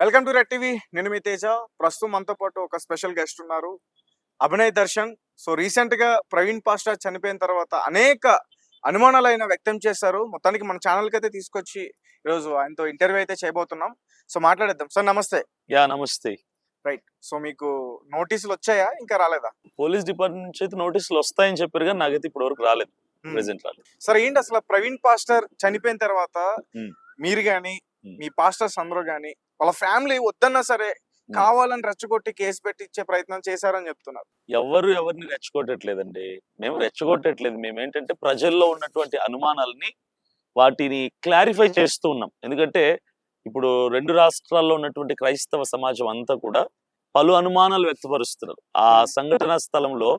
Welcome to red TV. నేను మీ తేజ. ప్రస్తుతం మనతో పాటు ఒక స్పెషల్ గెస్ట్ ఉన్నారు, అభినయ్ దర్శన్. సో రీసెంట్ గా ప్రవీణ్ పాస్టర్ చనిపోయిన తర్వాత అనేక అనుమానాలు ఆయన వ్యక్తం చేశారు. మొత్తానికి మన ఛానల్ కి అయితే తీసుకొచ్చి ఈరోజు ఆయనతో ఇంటర్వ్యూ అయితే చేయబోతున్నాం. సో మాట్లాడేద్దాం. సార్ నమస్తే. నమస్తే. రైట్. సో మీకు నోటీసులు వచ్చాయా, ఇంకా రాలేదా? పోలీస్ డిపార్ట్మెంట్ నుంచి అయితే నోటీసులు వస్తాయని చెప్పారు, కానీ నాకైతే ఇప్పటి వరకు రాలేదు. ప్రెసెంట్ రాలేదు. సార్ ఏంటి అసలు ప్రవీణ్ పాస్టర్ చనిపోయిన తర్వాత మీరు గాని మీ పాస్టర్స్ అందరూ గాని వాళ్ళ ఫ్యామిలీ వద్దన్నా సరే కావాలని రెచ్చగొట్టి కేసు పెట్టి ఇచ్చే ప్రయత్నం చేశారని చెప్తున్నారు. ఎవరిని రెచ్చగొట్టట్లేదండి. మేము రెచ్చగొట్టట్లేదు. మేము ఏంటంటే ప్రజల్లో ఉన్నటువంటి అనుమానాలని వాటిని క్లారిఫై చేస్తూ ఉన్నాం. ఎందుకంటే ఇప్పుడు రెండు రాష్ట్రాల్లో ఉన్నటువంటి క్రైస్తవ సమాజం అంతా కూడా పలు అనుమానాలు వ్యక్తపరుస్తున్నారు. ఆ సంఘటనా స్థలంలో,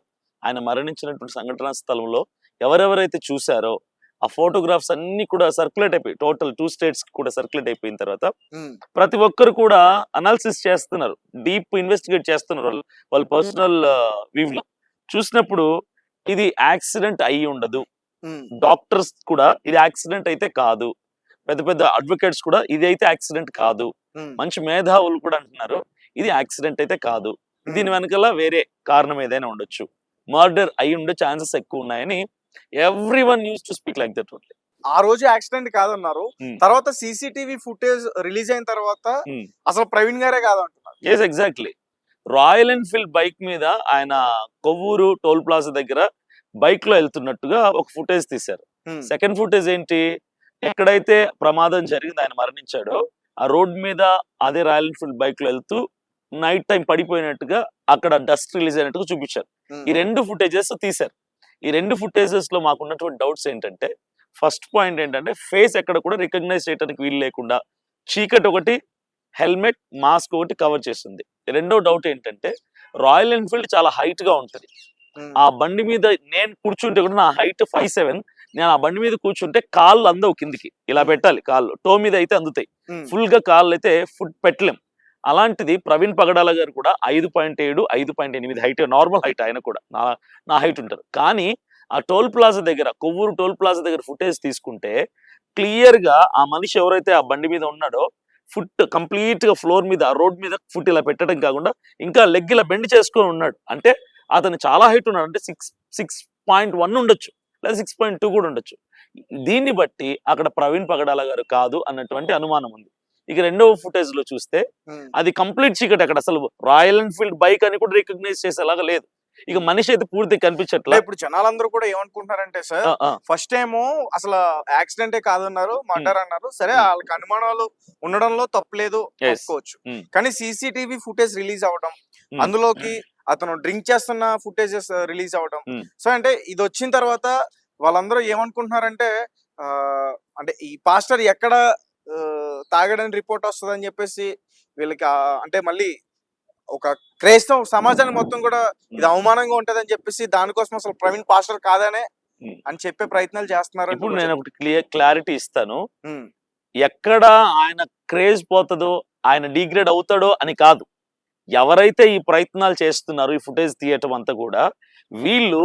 ఆయన మరణించినటువంటి సంఘటనా స్థలంలో ఎవరెవరైతే చూశారో ఆ ఫోటోగ్రాఫ్స్ అన్ని కూడా సర్క్యులేట్ అయిపోయి, టోటల్ 2 states కూడా సర్క్యులేట్ అయిపోయిన తర్వాత ప్రతి ఒక్కరు కూడా అనాలిసిస్ చేస్తున్నారు, డీప్ ఇన్వెస్టిగేట్ చేస్తున్నారు వాళ్ళ పర్సనల్ వ్యూలో. చూసినప్పుడు ఇది యాక్సిడెంట్ అయి ఉండదు. డాక్టర్స్ కూడా ఇది యాక్సిడెంట్ అయితే కాదు, పెద్ద పెద్ద అడ్వకేట్స్ కూడా ఇది అయితే యాక్సిడెంట్ కాదు, మంచి మేధావులు కూడా అంటున్నారు ఇది యాక్సిడెంట్ అయితే కాదు, దీని వెనకాల వేరే కారణం ఏదైనా ఉండొచ్చు, మర్డర్ అయి ఉండే ఛాన్సెస్ ఎక్కువ ఉన్నాయని everyone use to speak like that only. ఆ రోజు యాక్సిడెంట్ కాదన్నారు, తర్వాత సీసీటీవీ ఫుటేజ్ రిలీజ్ అయిన తర్వాత అసలు ప్రవీణ్ గారే కాదంటున్నారు. Yes, exactly. Royal Enfield bike మీద ఆయన కొవ్వూరు టోల్ ప్లాజా దగ్గర బైక్ లో వెళ్తున్నట్టుగా ఒక ఫుటేజ్ తీశారు. సెకండ్ ఫుటేజ్ ఏంటి, ఎక్కడైతే ప్రమాదం జరిగింది, ఆయన మరణించాడో ఆ రోడ్ మీద అదే రాయల్ ఎన్ఫీల్డ్ బైక్ లో వెళ్తూ నైట్ టైం పడిపోయినట్టుగా అక్కడ డస్ట్ రిలీజ్ అయినట్టుగా చూపించారు. ఈ రెండు ఫుటేజెస్ తీశారు. ఈ రెండు ఫుటేజెస్ లో మాకున్నటువంటి డౌట్స్ ఏంటంటే, ఫస్ట్ పాయింట్ ఏంటంటే ఫేస్ ఎక్కడ కూడా రికగ్నైజ్ చేయడానికి వీలు లేకుండా చీకటి ఒకటి, హెల్మెట్, మాస్క్ ఒకటి కవర్ చేస్తుంది. రెండో డౌట్ ఏంటంటే, రాయల్ ఎన్ఫీల్డ్ చాలా హైట్ గా ఉంటుంది. ఆ బండి మీద నేను కూర్చుంటే కూడా నా హైట్ 5'7", నేను ఆ బండి మీద కూర్చుంటే కాళ్ళు అందవు కిందికి, ఇలా పెట్టాలి కాళ్ళు, టో మీద అయితే అందుతాయి, ఫుల్ గా కాళ్ళు అయితే ఫుడ్ పెట్టలేం. అలాంటిది ప్రవీణ్ పగడాల గారు కూడా 5.7, 5.8 హైట్, నార్మల్ హైట్, ఆయన కూడా నా హైట్ ఉంటారు. కానీ ఆ టోల్ ప్లాజా దగ్గర, కొవ్వూరు టోల్ ప్లాజా దగ్గర ఫుటేజ్ తీసుకుంటే క్లియర్ గా ఆ మనిషి ఎవరైతే ఆ బండి మీద ఉన్నాడో ఫుట్ కంప్లీట్ గా ఫ్లోర్ మీద, రోడ్ మీద ఫుట్ ఇలా పెట్టడం కాకుండా ఇంకా లెగ్ ఇలా బెండ్ చేసుకొని ఉన్నాడు. అంటే అతను చాలా హైట్ ఉన్నాడు, అంటే 6.1 ఉండొచ్చు, లేదా 6.2 కూడా ఉండొచ్చు. దీన్ని బట్టి అక్కడ ప్రవీణ్ పగడాల గారు కాదు అన్నటువంటి అనుమానం ఉంది. ఇక రెండవ ఫుటేజ్ లో చూస్తే అది కంప్లీట్ చీకటి, అక్కడ అసలు రాయల్ ఎన్ఫీల్డ్ బైక్ అని కూడా రికగ్నైజ్ చేసేలాగా లేదు. ఇక మనిషి అయితే పూర్తి కనిపించట్లేదు. ఇప్పుడు జనాలందరూ కూడా ఏమనుకుంటున్నారంటే సార్, ఫస్ట్ ఏమో అసలు యాక్సిడెంటే కాదన్నారు, మర్డర్ అన్నారు. సరే, వాళ్ళకి అనుమానాలు ఉండడంలో తప్పలేదు, ఒప్పుకోవచ్చు. కానీ సీసీటీవీ ఫుటేజ్ రిలీజ్ అవ్వడం, అందులోకి అతను డ్రింక్ చేస్తున్న ఫుటేజెస్ రిలీజ్ అవ్వడం, సో అంటే ఇది వచ్చిన తర్వాత వాళ్ళందరూ ఏమనుకుంటున్నారంటే, అంటే ఈ పాస్టర్ ఎక్కడ తాగడానికి రిపోర్ట్ వస్తుందని చెప్పేసి వీళ్ళకి అంటే మళ్ళీ ఒక క్రైస్తవ సమాజానికి మొత్తం కూడా ఇది అవమానంగా ఉంటదని చెప్పేసి దానికోసం అసలు ప్రవీణ్ పాస్టర్ కాదనే అని చెప్పే ప్రయత్నాలు చేస్తున్నారు. ఇప్పుడు నేను ఒకటి క్లారిటీ ఇస్తాను. ఎక్కడ ఆయన క్రేజ్ పోతుందో, ఆయన డిగ్రేడ్ అవుతాడో అని కాదు, ఎవరైతే ఈ ప్రయత్నాలు చేస్తున్నారో ఈ ఫుటేజ్ తీయటం అంతా కూడా, వీళ్ళు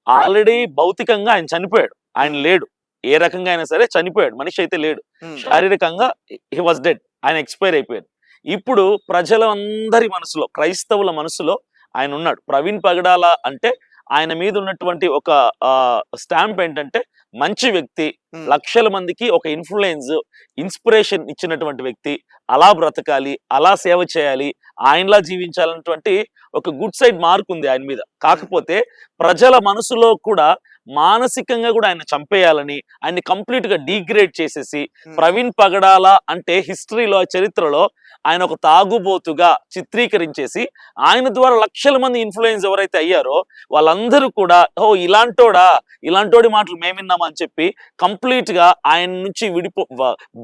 ఆల్రెడీ భౌతికంగా ఆయన చనిపోయాడు, ఆయన లేడు, ఏ రకంగా అయినా సరే చనిపోయాడు, మనిషి అయితే లేడు, శారీరకంగా హీ వాజ్ డెడ్, ఆయన ఎక్స్పైర్ అయిపోయాడు. ఇప్పుడు ప్రజలందరి మనసులో, క్రైస్తవుల మనసులో ఆయన ఉన్నాడు. ప్రవీణ్ పగడాల అంటే ఆయన మీద ఉన్నటువంటి ఒక స్టాంప్ ఏంటంటే మంచి వ్యక్తి, లక్షల మందికి ఒక ఇన్స్పిరేషన్ ఇచ్చినటువంటి వ్యక్తి, అలా బ్రతకాలి, అలా సేవ చేయాలి, ఆయనలా జీవించాలన్నటువంటి ఒక గుడ్ సైడ్ మార్క్ ఉంది ఆయన మీద. కాకపోతే ప్రజల మనసులో కూడా మానసికంగా కూడా ఆయన చంపేయాలని, ఆయన్ని కంప్లీట్ గా డిగ్రేడ్ చేసేసి, ప్రవీణ్ పగడాల అంటే హిస్టరీలో, చరిత్రలో ఆయన ఒక తాగుబోతుగా చిత్రీకరించేసి, ఆయన ద్వారా లక్షల మంది ఇన్ఫ్లుయెన్స్ ఎవరైతే అయ్యారో వాళ్ళందరూ కూడా ఇలాంటోడి మాటలు మేమిన్నామని చెప్పి కంప్లీట్ గా ఆయన నుంచి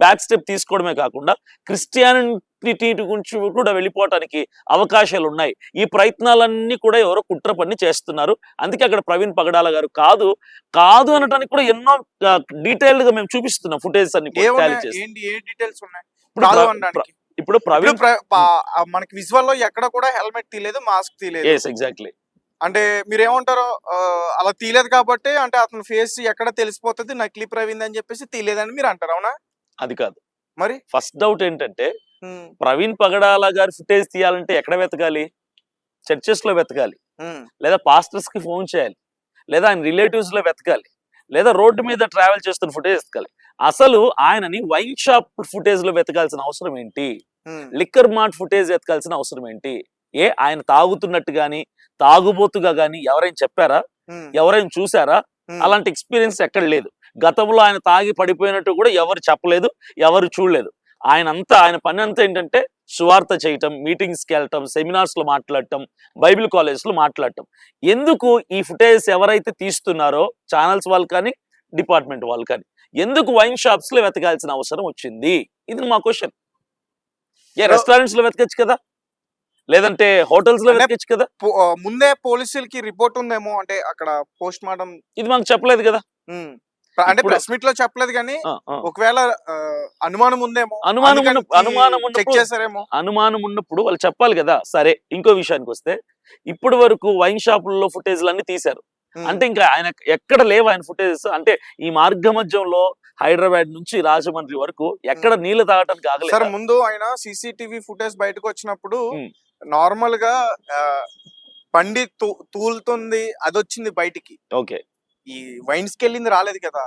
బ్యాక్ స్టెప్ తీసుకోవడమే కాకుండా క్రిస్టియానిటీ గురించి కూడా వెళ్ళిపోవటానికి అవకాశాలు ఉన్నాయి. ఈ ప్రయత్నాలన్నీ కూడా ఎవరో కుట్ర పని చేస్తున్నారు. అందుకే అక్కడ ప్రవీణ్ పగడాల గారు కాదు అనడానికి కూడా ఎన్నో డీటెయిల్డ్ గా మేము చూపిస్తున్నాం ఫుటేజ్ అన్ని. ఇప్పుడు ప్రవీణ్ మనకి విజువల్ లో ఎక్కడ కూడా హెల్మెట్ తీయలేదు, మాస్క్ తీయలేదు. ఎగ్జాక్ట్లీ. అంటే మీరేమంటారు, అలా తీయలేదు కాబట్టి అంటే అతని ఫేస్ ఎక్కడ తెలిసిపోతుంది నకిలీ ప్రవీణ్ అని చెప్పేసి తీయలేదని మీరు అంటారు, అవునా? అది కాదు. మరి ఫస్ట్ డౌట్ ఏంటంటే, ప్రవీణ్ పగడాల గారి ఫుటేజ్ తీయాలంటే ఎక్కడ వెతకాలి? చర్చెస్ లో వెతకాలి, లేదా పాస్టర్స్ కి ఫోన్ చేయాలి, లేదా ఆయన రిలేటివ్స్ లో వెతకాలి, లేదా రోడ్డు మీద ట్రావెల్ చేస్తున్న ఫుటేజ్ వెతకాలి. అసలు ఆయనని వైన్ షాప్ ఫుటేజ్ లో వెతకాల్సిన అవసరం ఏంటి? లిక్కర్ మార్ట్ ఫుటేజ్ వెతకాల్సిన అవసరం ఏంటి? ఆయన తాగుతున్నట్టు గాని తాగుబోతుగా గాని ఎవరైనా చెప్పారా? ఎవరైనా చూసారా? అలాంటి ఎక్స్పీరియన్స్ ఎక్కడ లేదు. గతంలో ఆయన తాగి పడిపోయినట్టు కూడా ఎవరు చెప్పలేదు, ఎవరు చూడలేదు. ఆయన పని అంతా ఏంటంటే సువార్త చేయటం, మీటింగ్స్కి వెళ్ళటం, సెమినార్స్ లో మాట్లాడటం, బైబిల్ కాలేజ్ లో మాట్లాడటం. ఎందుకు ఈ ఫుటేజ్ ఎవరైతే తీస్తున్నారో ఛానల్స్ వాళ్ళు కానీ డిపార్ట్మెంట్ వాళ్ళు కానీ ఎందుకు వైన్ షాప్స్ లో వెతకాల్సిన అవసరం వచ్చింది? ఇది మా క్వశ్చన్. రెస్టారెంట్స్ లో వెతకచ్చు కదా, లేదంటే హోటల్స్ లో వెతకచ్చు కదా. ముందే పోలీసులకి రిపోర్ట్ ఉందేమో, అంటే అక్కడ పోస్ట్ మార్టం ఇది మాకు చెప్పలేదు కదా. అంటే ప్రెస్ మీట్ లో చెప్పలేదు కానీ ఒకవేళ అనుమానం ఉందేమో, చెక్ చేశారేమో. అనుమానం ఉన్నప్పుడు వాళ్ళు చెప్పాలి కదా. సరే, ఇంకో విషయానికి వస్తే ఇప్పటి వరకు వైన్ షాపుల్లో ఫుటేజ్లు అన్ని తీశారు. అంటే ఇంకా ఆయన ఎక్కడ లేవు ఆయన ఫుటేజెస్. అంటే ఈ మార్గ మధ్యంలో హైదరాబాద్ నుంచి రాజమండ్రి వరకు ఎక్కడ నీళ్లు తాగటానికి ఆగలేదు. సార్, ముందు ఆయన సీసీటీవీ ఫుటేజ్ బయటకు వచ్చినప్పుడు నార్మల్ గా బండి తూలుతుంది, అది వచ్చింది బయటికి. ఓకే, ఈ వైన్స్ కి వెళ్ళింది రాలేదు కదా.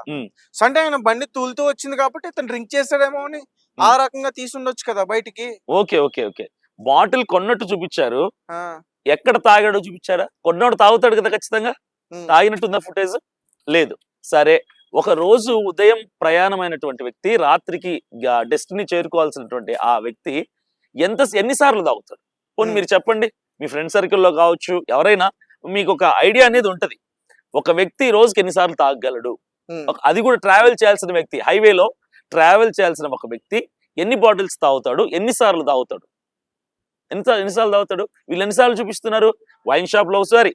సో అంటే ఆయన బండి తూలుతూ వచ్చింది కాబట్టి ఇతను డ్రింక్ చేసాడేమో అని ఆ రకంగా తీసుండొచ్చు కదా బయటికి. ఓకే ఓకే ఓకే బాటిల్ కొన్నట్టు చూపించారు, ఎక్కడ తాగాడో చూపించారా? కొన్నాడు తాగుతాడు కదా ఖచ్చితంగా. తాగినట్టుందా ఫుటేజ్? లేదు. సరే, ఒక రోజు ఉదయం ప్రయాణమైనటువంటి వ్యక్తి రాత్రికి డెస్టినీ చేరుకోవాల్సినటువంటి ఆ వ్యక్తి ఎన్నిసార్లు తాగుతాడు? పోనీ మీరు చెప్పండి. మీ ఫ్రెండ్ సర్కిల్లో కావచ్చు, ఎవరైనా మీకు ఒక ఐడియా అనేది ఉంటది. ఒక వ్యక్తి రోజుకి ఎన్నిసార్లు తాగగలడు? అది కూడా ట్రావెల్ చేయాల్సిన వ్యక్తి, హైవేలో ట్రావెల్ చేయాల్సిన ఒక వ్యక్తి ఎన్ని బాటిల్స్ తాగుతాడు, ఎన్నిసార్లు తాగుతాడు, ఎన్నిసార్లు తాగుతాడు? వీళ్ళు ఎన్నిసార్లు చూపిస్తున్నారు? వైన్ షాప్ లో ఒకసారి,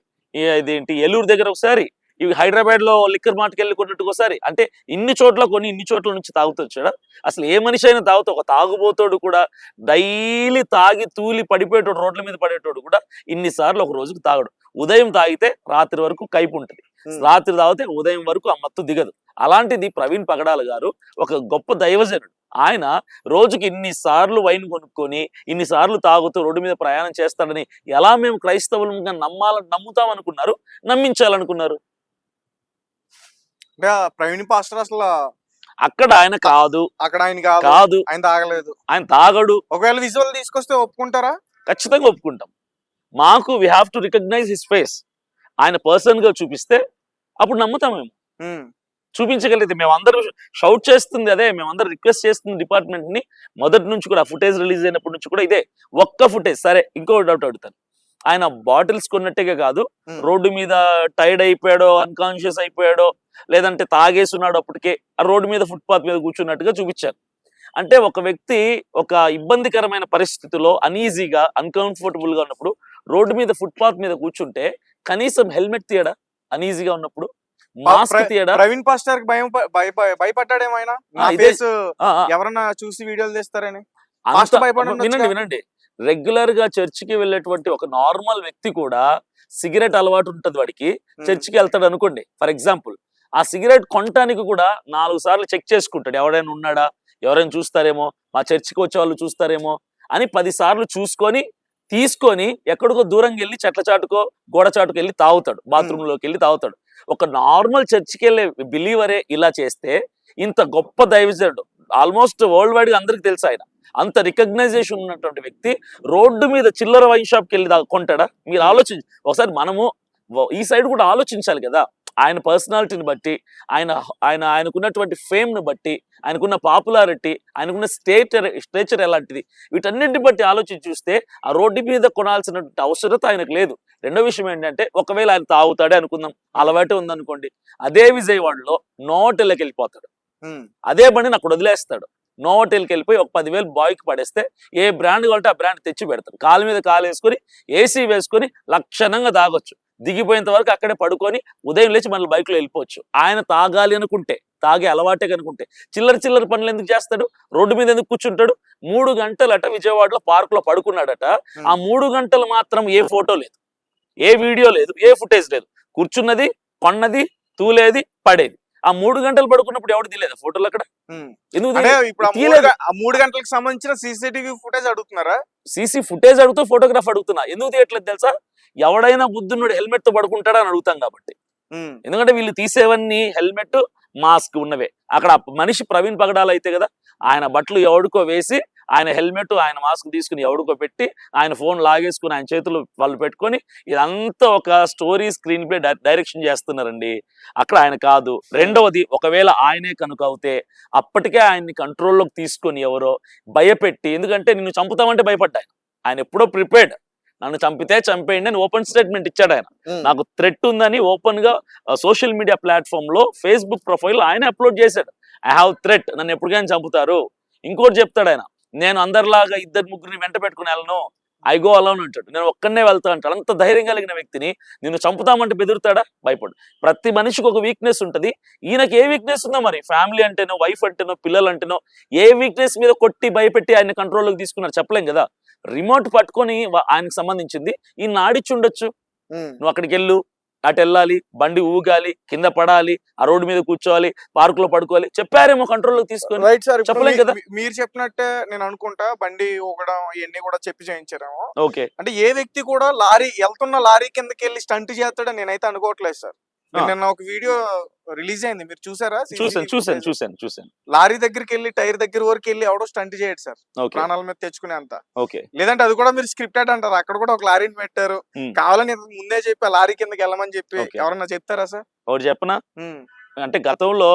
ఇదేంటి ఏలూరు దగ్గర ఒకసారి, ఇవి హైదరాబాద్ లో లిక్కర్ మార్ట్కి వెళ్ళి కొన్నట్టు ఒకసారి. అంటే ఇన్ని చోట్ల కొని ఇన్ని చోట్ల నుంచి తాగుతాడు. అసలు ఏ మనిషి అయినా తాగుతా, ఒక తాగుబోతోడు కూడా డైలీ తాగి తూలి పడిపోయేటోడు, రోడ్ల మీద పడేటోడు కూడా ఇన్నిసార్లు ఒక రోజుకు తాగడు. ఉదయం తాగితే రాత్రి వరకు కైపు ఉంటుంది, రాత్రి తాగితే ఉదయం వరకు ఆ మత్తు దిగదు. అలాంటిది ప్రవీణ్ పగడాల గారు ఒక గొప్ప దైవజనుడు. ఆయన రోజుకి ఇన్నిసార్లు వైన్ కొనుక్కొని ఇన్నిసార్లు తాగుతూ రోడ్డు మీద ప్రయాణం చేస్తాడని ఎలా మేము క్రైస్తవులుగా నమ్ముతాం అనుకున్నారు, నమ్మించాలనుకున్నారు? ప్రవీణ్ పాస్టర్ అసలు అక్కడ ఆయన కాదు, అక్కడ ఆయన కాదు, ఆయన తాగలేదు, ఆయన తాగడు. ఒకవేళ విజువల్ తీసుకొస్తే ఒప్పుకుంటారా? ఖచ్చితంగా ఒప్పుకుంటాం. మాకు we have to recognize his face. ఆయన పర్సన్ గా చూపిస్తే అప్పుడు నమ్ముతాం. మేము చూపించగలిగితే, మేమందరం షౌట్ చేస్తుంది అదే, మేమందరం రిక్వెస్ట్ చేస్తుంది డిపార్ట్మెంట్ ని మొదటి నుంచి కూడా. ఫుటేజ్ రిలీజ్ అయినప్పటి నుంచి కూడా ఇదే ఒక్క ఫుటేజ్. సరే, ఇంకో డౌట్ అడుగుతాను. ఆయన బాటిల్స్ కొన్నట్టుగా కాదు, రోడ్డు మీద టైర్డ్ అయిపోయాడో, అన్కాన్షియస్ అయిపోయాడో, లేదంటే తాగేస్తున్నాడు అప్పటికే ఆ రోడ్డు మీద ఫుట్పాత్ మీద కూర్చున్నట్టుగా చూపించారు. అంటే ఒక వ్యక్తి ఒక ఇబ్బందికరమైన పరిస్థితిలో అనీజీగా, అన్కంఫర్టబుల్ గా ఉన్నప్పుడు రోడ్డు మీద ఫుట్పాత్ మీద కూర్చుంటే కనీసం హెల్మెట్ తీయడా? అనీజీగా ఉన్నప్పుడు మాస్క్ తీయడా? ప్రవీణ్ పాస్టర్ భయపడ్డాడేమో ఆయన, ఎవరన్నా చూసి వీడియోలు తీస్తారని. వినండి, రెగ్యులర్ గా చర్చికి వెళ్ళేటువంటి ఒక నార్మల్ వ్యక్తి కూడా సిగరెట్ అలవాటు ఉంటది వాడికి, చర్చికి వెళ్తాడు అనుకోండి ఫర్ ఎగ్జాంపుల్. ఆ సిగరెట్ కొనటానికి కూడా 4 సార్లు చెక్ చేసుకుంటాడు, ఎవరైనా ఉన్నాడా, ఎవరైనా చూస్తారేమో, మా చర్చికి వచ్చే వాళ్ళు చూస్తారేమో అని 10 సార్లు చూసుకొని తీసుకొని ఎక్కడికో దూరంగా వెళ్ళి చెట్ల చాటుకో గోడ చాటుకు వెళ్ళి తాగుతాడు, బాత్రూమ్ లోకి వెళ్ళి తాగుతాడు. ఒక నార్మల్ చర్చికి వెళ్ళే బిలీవరే ఇలా చేస్తే ఇంత గొప్ప దైవజనుడు, ఆల్మోస్ట్ వరల్డ్ వైడ్ గా అందరికి తెలుసు ఆయన, అంత రికగ్నైజేషన్ ఉన్నటువంటి వ్యక్తి రోడ్డు మీద చిల్లర వైన్ షాప్కి వెళ్ళి కొంటాడా? మీరు ఆలోచించి ఒకసారి, మనము ఈ సైడ్ కూడా ఆలోచించాలి కదా. ఆయన పర్సనాలిటీని బట్టి, ఆయనకున్నటువంటి ఫేమ్ ను బట్టి, ఆయనకున్న పాపులారిటీ, ఆయనకున్న స్టేచర్ ఎలాంటిది, వీటన్నిటిని బట్టి ఆలోచించి చూస్తే ఆ రోడ్డు మీద కొనాల్సిన అవసరత ఆయనకు లేదు. రెండో విషయం ఏంటంటే, ఒకవేళ ఆయన తాగుతాడే అనుకుందాం, అలవాటు ఉందనుకోండి, అదే విజయవాడలో నోటెల్కి వెళ్ళిపోతాడు, అదే బండిని అక్కడ వదిలేస్తాడు, నోటెల్కి వెళ్ళిపోయి ఒక 10,000 బాయ్కి పడేస్తే ఏ బ్రాండ్ కావాలంటే ఆ బ్రాండ్ తెచ్చి పెడతాడు, కాలు మీద కాలు వేసుకొని ఏసీ వేసుకొని లక్షణంగా తాగొచ్చు, దిగిపోయేంత వరకు అక్కడే పడుకొని ఉదయం లేచి మళ్ళీ బైక్లో వెళ్ళిపోవచ్చు. ఆయన తాగాలి అనుకుంటే, తాగే అలవాటే కనుకుంటే చిల్లర పనులు ఎందుకు చేస్తాడు? రోడ్డు మీద ఎందుకు కూర్చుంటాడు? 3 గంటలట విజయవాడలో పార్క్ లో పడుకున్నాడట. ఆ 3 గంటలు మాత్రం ఏ ఫోటో లేదు, ఏ వీడియో లేదు, ఏ ఫుటేజ్ లేదు. కూర్చున్నది, కొన్నది, తూలేది, పడేది. ఆ 3 గంటలు పడుకున్నప్పుడు ఎవరు తీయలేదా ఫోటోలు అక్కడ? ఎందుకు అంటే తీయలేదు? ఇప్పుడు తీయలేదు. ఆ 3 గంటలకు సంబంధించిన సీసీటీవీ ఫుటేజ్ అడుగుతున్నారా? సీసీ ఫుటేజ్ అడుగుతూ ఫోటోగ్రాఫ్ అడుగుతున్నా. ఎందుకు తీయట్లేదు తెలుసా? ఎవడైనా బుద్ధున్నోడు హెల్మెట్ తో పడుకుంటాడా అని అడుగుతాం కాబట్టి. ఎందుకంటే వీళ్ళు తీసేవన్నీ హెల్మెట్, మాస్క్ ఉన్నవే. అక్కడ మనిషి ప్రవీణ్ పగడాల అయితే కదా, ఆయన బట్టలు ఎవడికో వేసి, ఆయన హెల్మెట్, ఆయన మాస్క్ తీసుకుని ఎవడికో పెట్టి, ఆయన ఫోన్ లాగేసుకుని ఆయన చేతులు వాళ్ళు పెట్టుకొని, ఇదంతా ఒక స్టోరీ స్క్రీన్ ప్లే డైరెక్షన్ చేస్తున్నారండి. అక్కడ ఆయన కాదు. రెండవది, ఒకవేళ ఆయనే కనుక అవుతే అప్పటికే ఆయన్ని కంట్రోల్లోకి తీసుకొని ఎవరో భయపెట్టి, ఎందుకంటే నిన్ను చంపుతామంటే భయపడ్డా ఆయన ఎప్పుడో ప్రిపేర్డ్. నన్ను చంపితే చంపేయండి అని ఓపెన్ స్టేట్మెంట్ ఇచ్చాడు ఆయన. నాకు థ్రెట్ ఉందని ఓపెన్ గా సోషల్ మీడియా ప్లాట్ఫామ్ లో ఫేస్బుక్ ప్రొఫైల్ ఆయన అప్లోడ్ చేశాడు. ఐ హావ్ థ్రెట్, నన్ను ఎప్పటికైనా చంపుతారు. ఇంకోటి చెప్తాడు ఆయన, నేను అందరిలాగా 2-3 వెంట పెట్టుకుని వెళ్ళను, ఐ గో అలోన్ అంటాడు. నేను ఒక్కనే వెళ్తా అంటాడు. అంత ధైర్యం కలిగిన వ్యక్తిని నిన్ను చంపుతామంటే బెదురుతాడా? భయపడు. ప్రతి మనిషికి ఒక వీక్నెస్ ఉంటుంది. ఈయనకి ఏ వీక్నెస్ ఉందో మరి, ఫ్యామిలీ అంటేనో, వైఫ్ అంటేనో, పిల్లలు అంటేనో, ఏ వీక్నెస్ మీద కొట్టి భయపెట్టి ఆయన కంట్రోల్లోకి తీసుకున్నారు చెప్పలేం కదా. రిమోట్ పట్టుకొని ఆయనకు సంబంధించింది ఈయన ఆడిచ్చి ఉండొచ్చు. నువ్వు అక్కడికి వెళ్ళు, అటు వెళ్ళాలి, బండి ఊగాలి, కింద పడాలి, ఆ రోడ్డు మీద కూర్చోవాలి, పార్క్ లో పడుకోవాలి, చెప్పారేమో కంట్రోల్లోకి తీసుకొని. రైట్ సార్, చెప్పలేం కదా. మీరు చెప్పినట్టే నేను అనుకుంటా బండి ఊగడం ఇవన్నీ కూడా చెప్పి చేయించారేమో. ఓకే. అంటే ఏ వ్యక్తి కూడా వెళ్తున్న లారీ కిందకి వెళ్ళి స్టంట్ చేస్తాడని నేనైతే అనుకోవట్లేదు సార్. నిన్న ఒక వీడియో రిలీజ్ అయింది, మీరు చూసారా? చూసాను. లారీ దగ్గరికి వెళ్ళి టైర్ దగ్గర వరకు వెళ్ళి ఎవడో స్టంట్ చేయడు సార్, ప్రాణాల మీద తెచ్చుకునే అంత. లేదంటే అది కూడా మీరు స్క్రిప్టెడ్ అంటారు. అక్కడ కూడా ఒక లారీని పెట్టారు, కావాలని ముందే చెప్పి ఆ లారీ కిందకి వెళ్ళమని చెప్పి ఎవరన్నా చెప్తారా సార్? ఒకటి చెప్పనా, అంటే గతంలో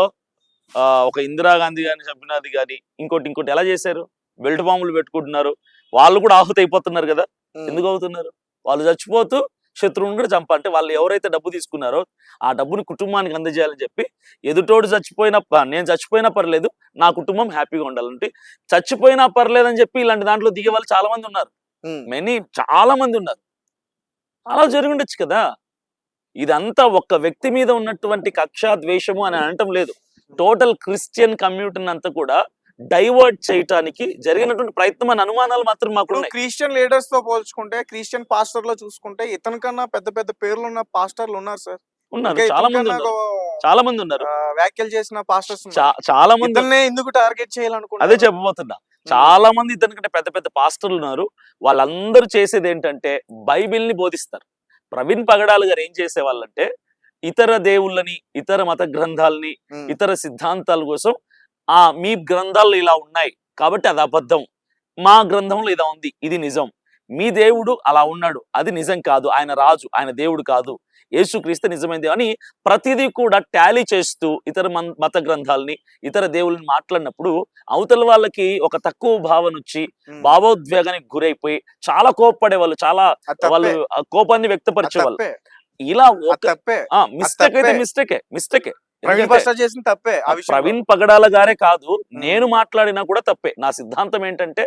ఒక ఇందిరాగాంధీ గారిని చంపినది కానీ ఇంకోటి ఎలా చేశారు? బెల్ట్ బాంబులు పెట్టుకుంటున్నారు, వాళ్ళు కూడా ఆహుతి అయిపోతున్నారు కదా. ఎందుకు అవుతున్నారు? వాళ్ళు చచ్చిపోతూ శత్రువుని కూడా చంప, అంటే వాళ్ళు ఎవరైతే డబ్బు తీసుకున్నారో ఆ డబ్బుని కుటుంబానికి అందజేయాలని చెప్పి, ఎదుటోడు నేను చచ్చిపోయినా పర్లేదు, నా కుటుంబం హ్యాపీగా ఉండాలంటే, చచ్చిపోయినా పర్లేదు అని చెప్పి ఇలాంటి దాంట్లో దిగే వాళ్ళు చాలా మంది ఉన్నారు. చాలా మంది ఉన్నారు. అలా జరిగి ఉండొచ్చు కదా. ఇదంతా ఒక్క వ్యక్తి మీద ఉన్నటువంటి కక్ష ద్వేషము అని అనటం లేదు. టోటల్ క్రిస్టియన్ కమ్యూనిటీని అంతా కూడా డైవర్ట్ చేయటానికి జరిగినటువంటి ప్రయత్నం అని అనుమానాలు మాత్రం మాకు. క్రిస్టియన్ లీడర్స్ తో పోల్చుకుంటే, క్రిస్టియన్ పాస్టర్ లో చూసుకుంటే ఇతని కన్నా పెద్ద పెద్ద పేర్లు ఉన్న పాస్టర్లు ఉన్నారు సార్. ఉన్నారు, చాలా మంది ఉన్నారు. వ్యాఖ్యలు చేసిన పాస్టర్స్ చాలా మంది. ఎందుకు టార్గెట్ చేయాలనుకుంటున్నా, అదే చెప్పబోతున్నా. చాలా మంది ఇతనికంటే పెద్ద పెద్ద పాస్టర్లు ఉన్నారు. వాళ్ళందరూ చేసేది ఏంటంటే బైబిల్ ని బోధిస్తారు. ప్రవీణ్ పగడాలు గారు ఏం చేసేవాళ్ళంటే, ఇతర దేవుళ్ళని, ఇతర మత గ్రంథాలని, ఇతర సిద్ధాంతాల కోసం, మీ గ్రంథాల్లో ఇలా ఉన్నాయి కాబట్టి అది అబద్ధం, మా గ్రంథంలో ఇలా ఉంది, ఇది నిజం, మీ దేవుడు అలా ఉన్నాడు, అది నిజం కాదు, ఆయన రాజు, ఆయన దేవుడు కాదు, యేసుక్రీస్తు నిజమైంది అని ప్రతిదీ కూడా టాలీ చేస్తూ ఇతర మత గ్రంథాలని, ఇతర దేవుళ్ళని మాట్లాడినప్పుడు అవతల వాళ్ళకి ఒక తక్కువ భావన వచ్చి భావోద్వేగానికి గురైపోయి చాలా కోప్పడే వాళ్ళు, చాలా వాళ్ళు కోపాన్ని వ్యక్తపరిచే వాళ్ళు. ఇలా మిస్టేక్ అయితే మిస్టేకే. ప్రవీణ్ పగడాల గారే కాదు, నేను మాట్లాడినా కూడా తప్పే. నా సిద్ధాంతం ఏంటంటే,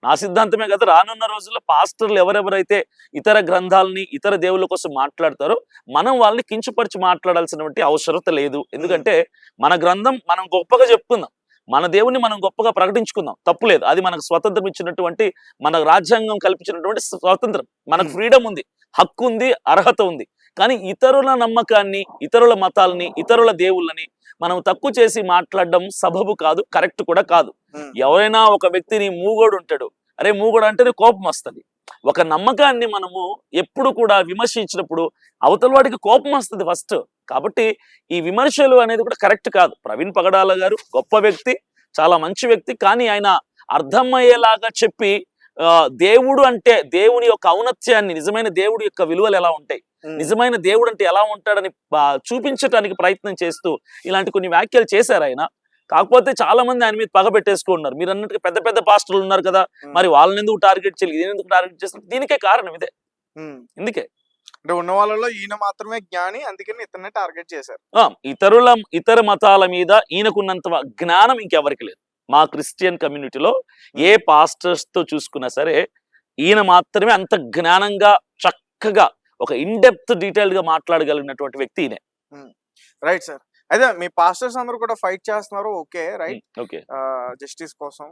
నా సిద్ధాంతమే కదా, రానున్న రోజుల్లో పాస్టర్లు ఎవరెవరైతే ఇతర గ్రంథాలని, ఇతర దేవుళ్ళ కోసం మాట్లాడతారో మనం వాళ్ళని కించపరిచి మాట్లాడాల్సినటువంటి అవసరత లేదు. ఎందుకంటే మన గ్రంథం మనం గొప్పగా చెప్పుకుందాం, మన దేవుని మనం గొప్పగా ప్రకటించుకుందాం, తప్పు లేదు. అది మనకు స్వతంత్రం ఇచ్చినటువంటి, మన రాజ్యాంగం కల్పించినటువంటి స్వాతంత్రం, మనకు ఫ్రీడమ్ ఉంది, హక్కు ఉంది, అర్హత ఉంది. కానీ ఇతరుల నమ్మకాన్ని, ఇతరుల మతాలని, ఇతరుల దేవుళ్ళని మనం తక్కువ చేసి మాట్లాడడం సబబు కాదు, కరెక్ట్ కూడా కాదు. ఎవరైనా ఒక వ్యక్తిని మూగోడు ఉంటాడు, అరే మూగోడు అంటేనే కోపం వస్తుంది. ఒక నమ్మకాన్ని మనము ఎప్పుడు కూడా విమర్శించినప్పుడు అవతల వాడికి కోపం వస్తుంది ఫస్ట్. కాబట్టి ఈ విమర్శలు అనేది కూడా కరెక్ట్ కాదు. ప్రవీణ్ పగడాల గారు గొప్ప వ్యక్తి, చాలా మంచి వ్యక్తి. కానీ ఆయన అర్థమయ్యేలాగా చెప్పి, దేవుడు అంటే దేవుని యొక్క ఔన్నత్యాన్ని, నిజమైన దేవుడి యొక్క విలువలు ఎలా ఉంటాయి, నిజమైన దేవుడు అంటే ఎలా ఉంటాడని చూపించడానికి ప్రయత్నం చేస్తూ ఇలాంటి కొన్ని వ్యాఖ్యలు చేశారు ఆయన. కాకపోతే చాలా మంది ఆయన మీద పగ పెట్టేసుకున్నారు. మీరు అన్నట్టుగా పెద్ద పెద్ద పాస్టర్లు ఉన్నారు కదా, మరి వాళ్ళని ఎందుకు టార్గెట్ చేయాలి, ఇది ఎందుకు టార్గెట్ చేస్తారు? దీనికే కారణం ఇదే. ఇందుకే అంటే ఉన్న వాళ్ళలో ఈయన మాత్రమే జ్ఞాని, అందుకని ఇతన్ని టార్గెట్ చేశారు. ఇతర మతాల మీద ఈయనకున్నంత జ్ఞానం ఇంకెవరికి లేదు. మా క్రిస్టియన్ కమ్యూనిటీలో ఏ పాస్టర్స్ తో చూసుకున్నా సరే ఈయన మాత్రమే అంత జ్ఞానంగా, చక్కగా, ఒక ఇన్డెప్త్ డీటెయిల్డ్ గా మాట్లాడగలిగినటువంటి వ్యక్తి ఈయనే. Right sir. అయితే మీ పాస్టర్స్ అందరూ కూడా ఫైట్ చేస్తున్నారు, ఓకే రైట్, ఓకే, జస్టిస్ కోసం.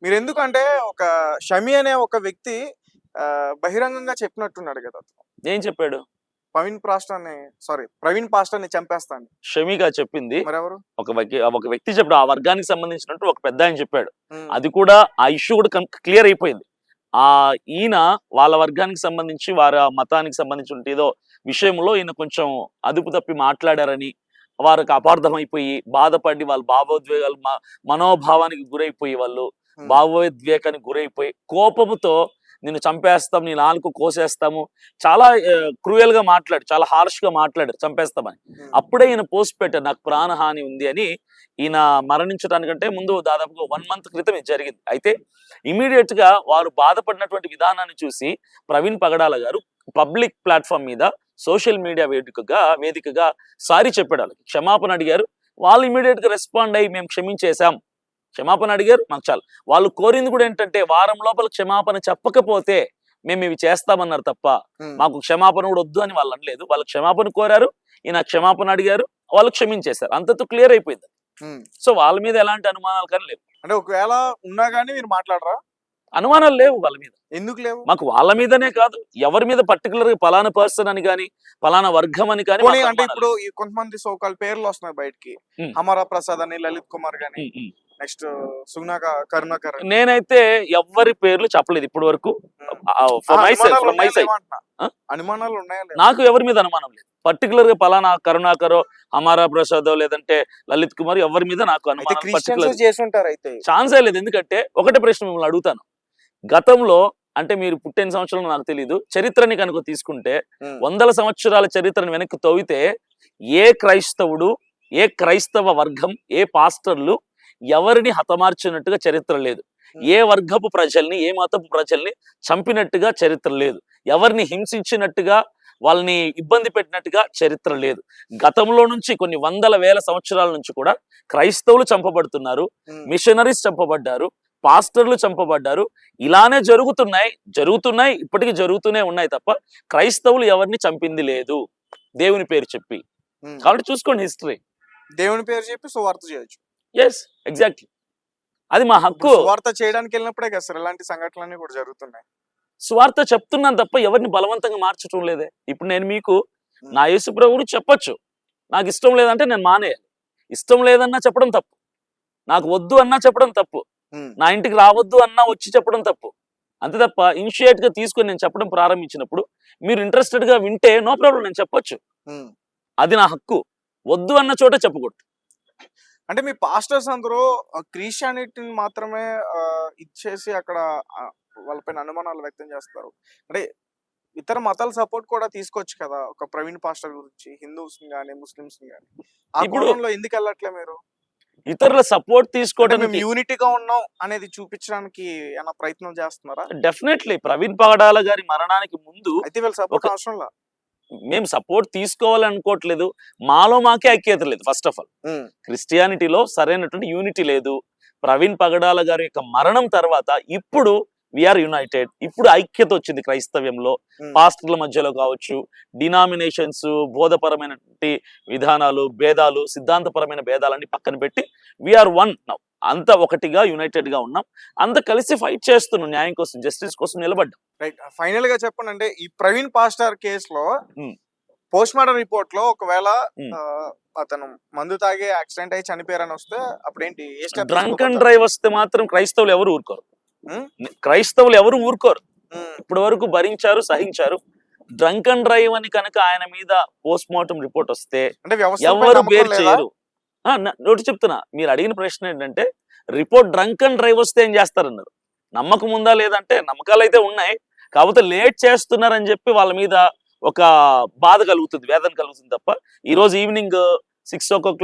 మీరు ఎందుకంటే ఒక షమి అనే ఒక వ్యక్తి బహిరంగంగా చెప్పినట్టున్నాడు కదా. ఏం చెప్పాడు? ప్రవీణ్ పాస్టర్ ని చంపేస్తాను షమీగా చెప్పింది. మరెవరు? ఒక వ్యక్తి చెప్పాడు, ఆ వర్గానికి సంబంధించినట్టు ఒక పెద్ద ఆయన చెప్పాడు. అది కూడా ఆ ఇష్యూ కూడా క్లియర్ అయిపోయింది. ఈయన వాళ్ళ వర్గానికి సంబంధించి వారి మతానికి సంబంధించి ఏదో విషయంలో ఈయన కొంచెం అదుపు తప్పి మాట్లాడారని, వారికి అపార్థం అయిపోయి బాధపడి వాళ్ళ భావోద్వేగాలు మనోభావానికి గురైపోయి వాళ్ళు భావోద్వేగానికి గురైపోయి కోపముతో నిన్ను చంపేస్తాం, నీ నాలుగు కోసేస్తాము, చాలా క్రూయల్ గా మాట్లాడు, చాలా హార్ష్ గా మాట్లాడారు చంపేస్తామని. అప్పుడే ఈయన పోస్ట్ పెట్టారు, నాకు ప్రాణహాని ఉంది అని. ఈయన మరణించడానికంటే ముందు దాదాపుగా 1 month క్రితం ఇది జరిగింది. అయితే ఇమీడియట్ గా వారు బాధపడినటువంటి విధానాన్ని చూసి ప్రవీణ్ పగడాల గారు పబ్లిక్ ప్లాట్ఫామ్ మీద సోషల్ మీడియా వేదికగా సారీ చెప్పాడు, వాళ్ళకి క్షమాపణ అడిగారు. వాళ్ళు ఇమీడియట్ గా రెస్పాండ్ అయ్యి మేము క్షమించేశాం, క్షమాపణ అడిగారు, మాకు చాలు. వాళ్ళు కోరింది కూడా ఏంటంటే వారం లోపల క్షమాపణ చెప్పకపోతే మేము ఇవి చేస్తామన్నారు తప్ప మాకు క్షమాపణ కూడా వద్దు అని వాళ్ళు అనలేదు. వాళ్ళు క్షమాపణ కోరారు, ఈయన క్షమాపణ అడిగారు, వాళ్ళు క్షమించేశారు, అంతతో క్లియర్ అయిపోయింది. సో వాళ్ళ మీద ఎలాంటి అనుమానాలు కానీ లేవు. అంటే ఒకవేళ ఉన్నా గానీ మీరు మాట్లాడరా? అనుమానాలు లేవు వాళ్ళ మీద. ఎందుకు లేవు? మాకు వాళ్ళ మీదనే కాదు, ఎవరి మీద పర్టికులర్ గా పలానా పర్సన్ అని కానీ పలానా వర్గం అని కానీ. అంటే ఇప్పుడు కొంతమంది సోకాల్ పేర్లు వస్తున్నాయి బయటికి, అమరా ప్రసాద్ అని, లలిత్ కుమార్ గాని, నెక్స్ట్ కరుణాకర్. నేనైతే ఎవరి పేర్లు చెప్పలేదు ఇప్పటి వరకు. అనుమానాలు ఉన్నాయా? నాకు ఎవరి మీద అనుమానం లేదు. పర్టికులర్ గా పలానా కరుణాకరో అమరా ప్రసాదో లేదంటే లలిత్ కుమార్ ఎవరి మీద నాకు అనుమానం ఛాన్సే లేదు. ఎందుకంటే ఒకటే ప్రశ్న మిమ్మల్ని అడుగుతాను, గతంలో అంటే మీరు పుట్టిన సంవత్సరం నాకు తెలియదు, చరిత్రని కనుక తీసుకుంటే 100 సంవత్సరాల చరిత్రను వెనక్కి తవ్వితే ఏ క్రైస్తవుడు, ఏ క్రైస్తవ వర్గం, ఏ పాస్టర్లు ఎవరిని హతమార్చినట్టుగా చరిత్ర లేదు. ఏ వర్గపు ప్రజల్ని, ఏ మతపు ప్రజల్ని చంపినట్టుగా చరిత్ర లేదు. ఎవరిని హింసించినట్టుగా, వాళ్ళని ఇబ్బంది పెట్టినట్టుగా చరిత్ర లేదు. గతంలో నుంచి కొన్ని వందల వేల సంవత్సరాల నుంచి కూడా క్రైస్తవులు చంపబడుతున్నారు, మిషనరీస్ చంపబడ్డారు, పాస్టర్లు చంపబడ్డారు. ఇలానే జరుగుతున్నాయి, ఇప్పటికీ జరుగుతూనే ఉన్నాయి తప్ప క్రైస్తవులు ఎవరిని చంపింది లేదు దేవుని పేరు చెప్పి. కాబట్టి చూసుకోండి హిస్టరీ. దేవుని పేరు చెప్పి సువార్త చేయొచ్చు. ఎస్, ఎగ్జాక్ట్లీ, అది మా హక్కు. సువార్త చేయడానికి వెళ్ళినప్పుడే కదా సార్ ఇలాంటి సంఘటనలన్నీ కూడా జరుగుతున్నాయి. సువార్త చెప్తున్నాను తప్ప ఎవరిని బలవంతంగా మార్చడం లేదే. ఇప్పుడు నేను మీకు నా యేసు ప్రభువుని చెప్పొచ్చు, నాకు ఇష్టం లేదంటే నేను మానేయాలి. ఇష్టం లేదన్నా చెప్పడం తప్పు, నాకు వద్దు అన్నా చెప్పడం తప్పు, నా ఇంటికి రావద్దు అన్నా వచ్చి చెప్పడం తప్పు. అంతే తప్ప ఇనిషియేట్ గా తీసుకొని నేను చెప్పడం ప్రారంభించినప్పుడు మీరు ఇంట్రెస్టెడ్ గా వింటే నో ప్రాబ్లం, నేను చెప్పొచ్చు, అది నా హక్కు. వద్దు అన్న చోట చెప్పకూడదు. అంటే మీ పాస్టర్స్ అందరూ క్రిస్టియానిటీని మాత్రమే ఇచ్చేసి అక్కడ వాళ్ళపైన అనుమానాలు వ్యక్తం చేస్తారు. అంటే ఇతర మతాల సపోర్ట్ కూడా తీసుకోవచ్చు కదా, ఒక ప్రవీణ్ పాస్టర్ గురించి హిందూస్ గానీ ముస్లిమ్స్ గానీ. ఆ గొడవలో ఎందుకు వెళ్ళట్లే మీరు? ఇతరుల సపోర్ట్ తీసుకోవడానికి యూనిటీగా ఉన్నాం అనేది చూపించడానికి ఏమైనా ప్రయత్నం చేస్తున్నారా? డెఫినెట్లీ. ప్రవీణ్ పగడాల గారి మరణానికి ముందు అయితే వీళ్ళ సపోర్ట్ అవసరంలా, మేము సపోర్ట్ తీసుకోవాలనుకోవట్లేదు, మాలో మాకే ఐక్యత లేదు. ఫస్ట్ ఆఫ్ ఆల్ క్రిస్టియానిటీలో సరైనటువంటి యూనిటీ లేదు. ప్రవీణ్ పగడాల గారి యొక్క మరణం తర్వాత ఇప్పుడు వీఆర్ యునైటెడ్, ఇప్పుడు ఐక్యత వచ్చింది క్రైస్తవ్యంలో. పాస్టర్ల మధ్యలో కావచ్చు, డినామినేషన్స్, బోధపరమైనటువంటి విధానాలు, భేదాలు, సిద్ధాంతపరమైన భేదాలన్నీ పక్కన పెట్టి వీఆర్ వన్ నౌ. అంత ఒకటిగా యునైటెడ్ గా ఉన్నాం, అంత కలిసి ఫైట్ చేస్తున్నాం, న్యాయం కోసం, జస్టిస్ కోసం నిలబడ్డాం. రైట్. ఫైనల్ గా చెప్పండి, అంటే ఈ ప్రవీణ్ పాస్టర్ కేసులో పోస్ట్ మార్టం రిపోర్ట్ లో ఒకవేళ అతను మందు తాగి యాక్సిడెంట్ అయ్యి చనిపోయారని వస్తే అప్పుడు ఏంటి? డ్రంక్ అండ్ డ్రైవ్ వస్తే మాత్రం క్రైస్తవులు ఎవరు ఊరుకోరు. ఇప్పటి వరకు భరించారు, సహించారు. డ్రంక్ అండ్ డ్రైవ్ అని కనుక ఆయన మీద పోస్ట్ మార్టం రిపోర్ట్ వస్తే ఎవరు బేర్ చేయరు. నోటి చెప్తున్నా, మీరు అడిగిన ప్రశ్న ఏంటంటే రిపోర్ట్ డ్రంక్ అండ్ డ్రైవ్ వస్తే ఏం చేస్తారన్నారు. నమ్మకం ఉందా లేదంటే నమ్మకాలు అయితే ఉన్నాయి, కాకపోతే లేట్ చేస్తున్నారని చెప్పి వాళ్ళ మీద ఒక బాధ కలుగుతుంది, వేదన కలుగుతుంది తప్ప ఈ రోజు ఈవినింగ్ 6 o'clock